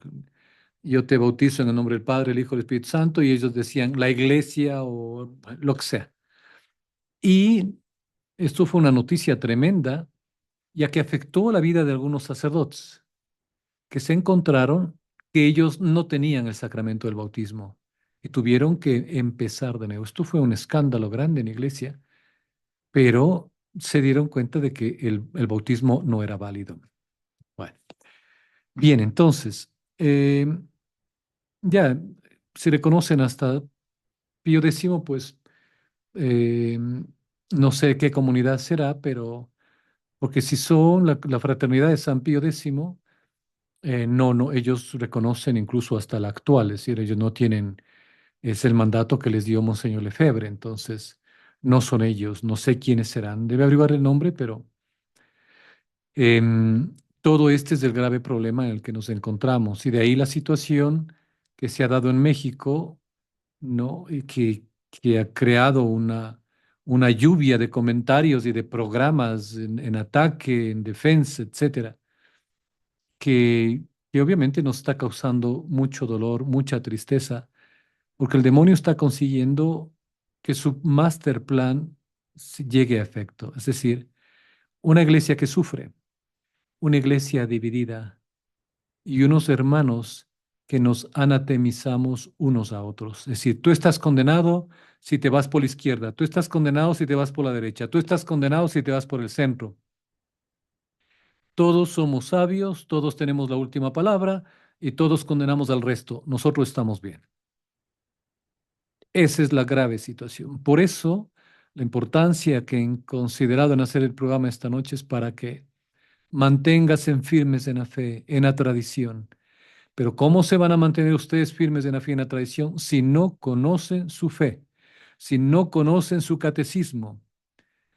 Yo te bautizo en el nombre del Padre, el Hijo y el Espíritu Santo, y ellos decían la iglesia o lo que sea. Y esto fue una noticia tremenda, ya que afectó la vida de algunos sacerdotes que se encontraron que ellos no tenían el sacramento del bautismo y tuvieron que empezar de nuevo. Esto fue un escándalo grande en la iglesia, pero se dieron cuenta de que el bautismo no era válido. Bueno, bien, entonces, ya se reconocen hasta Pío X, pues eh, no sé qué comunidad será, pero porque si son la fraternidad de San Pío X, no, ellos reconocen incluso hasta la actual, es decir, ellos no tienen, es el mandato que les dio Monseñor Lefebvre, entonces no son ellos, no sé quiénes serán, debe averiguar el nombre, pero todo este es el grave problema en el que nos encontramos y de ahí la situación que se ha dado en México, ¿no? Y que ha creado una lluvia de comentarios y de programas en ataque, en defensa, etcétera, que, que obviamente nos está causando mucho dolor, mucha tristeza, porque el demonio está consiguiendo que su master plan llegue a efecto. Es decir, una iglesia que sufre, una iglesia dividida y unos hermanos que nos anatemizamos unos a otros. Es decir, tú estás condenado si te vas por la izquierda, tú estás condenado si te vas por la derecha, tú estás condenado si te vas por el centro. todos somos sabios, todos tenemos la última palabra y todos condenamos al resto. Nosotros estamos bien. Esa es la grave situación. Por eso, la importancia que he considerado en hacer el programa esta noche es para que manténganse firmes en la fe, en la tradición. Pero ¿cómo se van a mantener ustedes firmes en la fe y en la tradición si no conocen su fe, si no conocen su catecismo?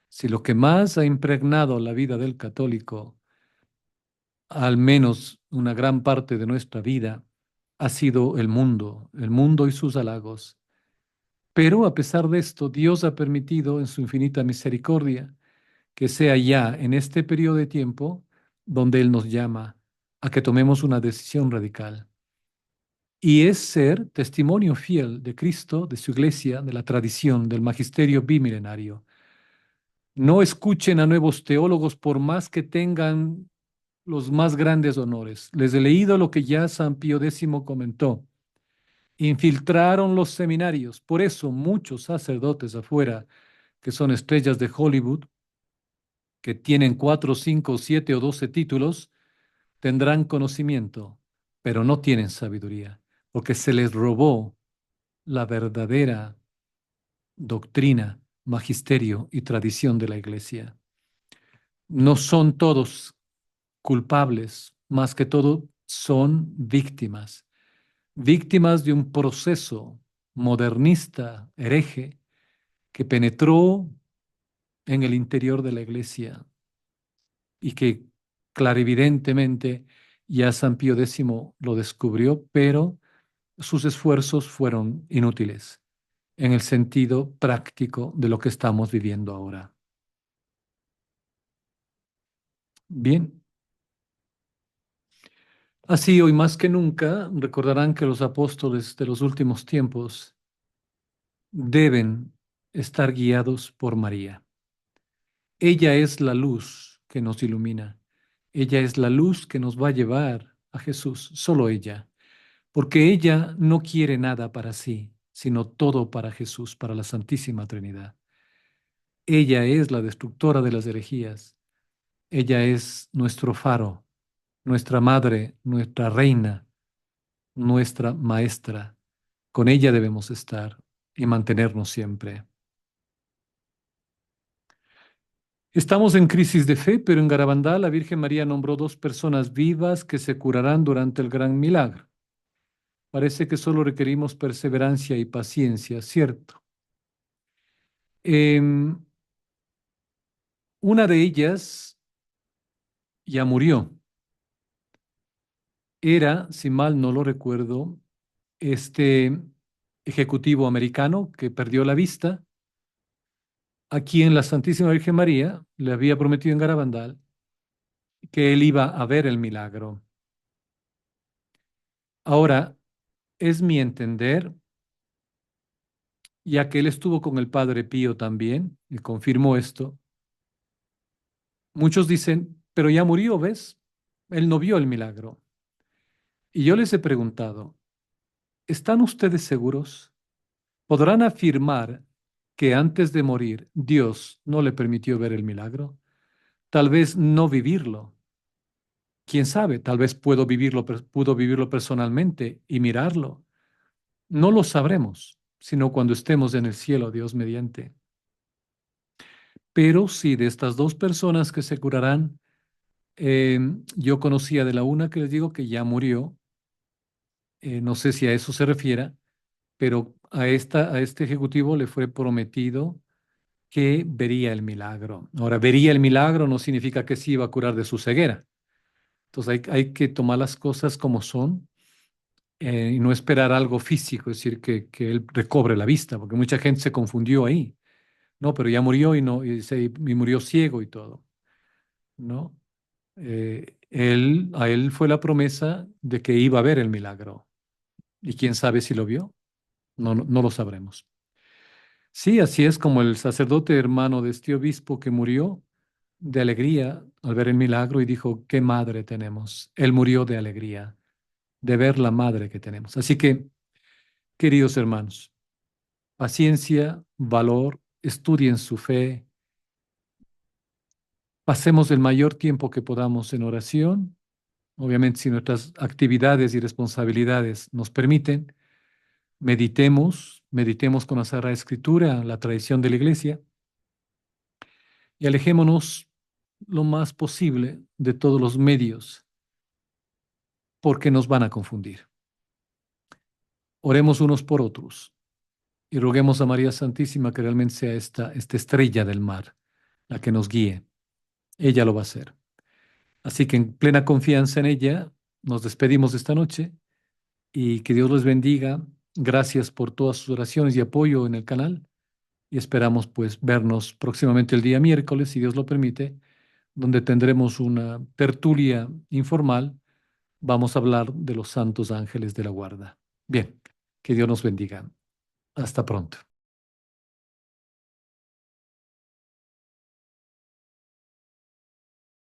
Si lo que más ha impregnado la vida del católico, al menos una gran parte de nuestra vida, ha sido el mundo y sus halagos. Pero a pesar de esto, Dios ha permitido en su infinita misericordia que sea ya en este periodo de tiempo donde Él nos llama a que tomemos una decisión radical. Y es ser testimonio fiel de Cristo, de su iglesia, de la tradición, del magisterio bimilenario. No escuchen a nuevos teólogos por más que tengan los más grandes honores. Les he leído lo que ya San Pío X comentó. Infiltraron los seminarios. Por eso muchos sacerdotes afuera, que son estrellas de Hollywood, que tienen 4, 5, 7 o 12 títulos, tendrán conocimiento, pero no tienen sabiduría, porque se les robó la verdadera doctrina, magisterio y tradición de la iglesia. No son todos culpables, más que todo son víctimas, víctimas de un proceso modernista, hereje, que penetró en el interior de la iglesia y que clarividentemente ya San Pío X lo descubrió, pero sus esfuerzos fueron inútiles en el sentido práctico de lo que estamos viviendo ahora. Bien, así hoy más que nunca recordarán que los apóstoles de los últimos tiempos deben estar guiados por María. Ella es la luz que nos ilumina. Ella es la luz que nos va a llevar a Jesús, solo ella, porque ella no quiere nada para sí, sino todo para Jesús, para la Santísima Trinidad. Ella es la destructora de las herejías. Ella es nuestro faro, nuestra madre, nuestra reina, nuestra maestra. Con ella debemos estar y mantenernos siempre. Estamos en crisis de fe, pero en Garabandal la Virgen María nombró dos personas vivas que se curarán durante el gran milagro. Parece que solo requerimos perseverancia y paciencia, ¿cierto? Em, una de ellas ya murió. Era, si mal no lo recuerdo, este ejecutivo americano que perdió la vista, a quien la Santísima Virgen María le había prometido en Garabandal que él iba a ver el milagro. Ahora, es mi entender, ya que él estuvo con el Padre Pío también, y confirmó esto, muchos dicen, pero ya murió, ¿ves? Él no vio el milagro. Y yo les he preguntado, ¿están ustedes seguros? ¿Podrán afirmar que antes de morir Dios no le permitió ver el milagro? Tal vez no vivirlo. ¿Quién sabe? Tal vez pudo vivirlo personalmente y mirarlo. No lo sabremos, sino cuando estemos en el cielo, Dios mediante. Pero sí, de estas dos personas que se curarán, eh, yo conocía de la una que les digo que ya murió, no sé si a eso se refiera, pero a este ejecutivo le fue prometido que vería el milagro. Ahora, vería el milagro no significa que sí iba a curar de su ceguera. Entonces hay que tomar las cosas como son y no esperar algo físico, es decir, que él recobre la vista, porque mucha gente se confundió ahí. No, pero ya murió y, no, y murió ciego y todo, ¿no? A él fue la promesa de que iba a ver el milagro. Y quién sabe si lo vio, no lo sabremos. Sí, así es como el sacerdote hermano de este obispo que murió de alegría al ver el milagro y dijo, qué madre tenemos. Él murió de alegría de ver la madre que tenemos. Así que, queridos hermanos, paciencia, valor, estudien su fe, pasemos el mayor tiempo que podamos en oración. Obviamente, si nuestras actividades y responsabilidades nos permiten, meditemos con la Sagrada Escritura, la tradición de la Iglesia, y alejémonos lo más posible de todos los medios, porque nos van a confundir. Oremos unos por otros y roguemos a María Santísima que realmente sea esta estrella del mar, la que nos guíe. Ella lo va a hacer. Así que en plena confianza en ella, nos despedimos esta noche y que Dios les bendiga. Gracias por todas sus oraciones y apoyo en el canal y esperamos pues vernos próximamente el día miércoles, si Dios lo permite, donde tendremos una tertulia informal. Vamos a hablar de los santos ángeles de la guarda. Bien, que Dios nos bendiga. Hasta pronto.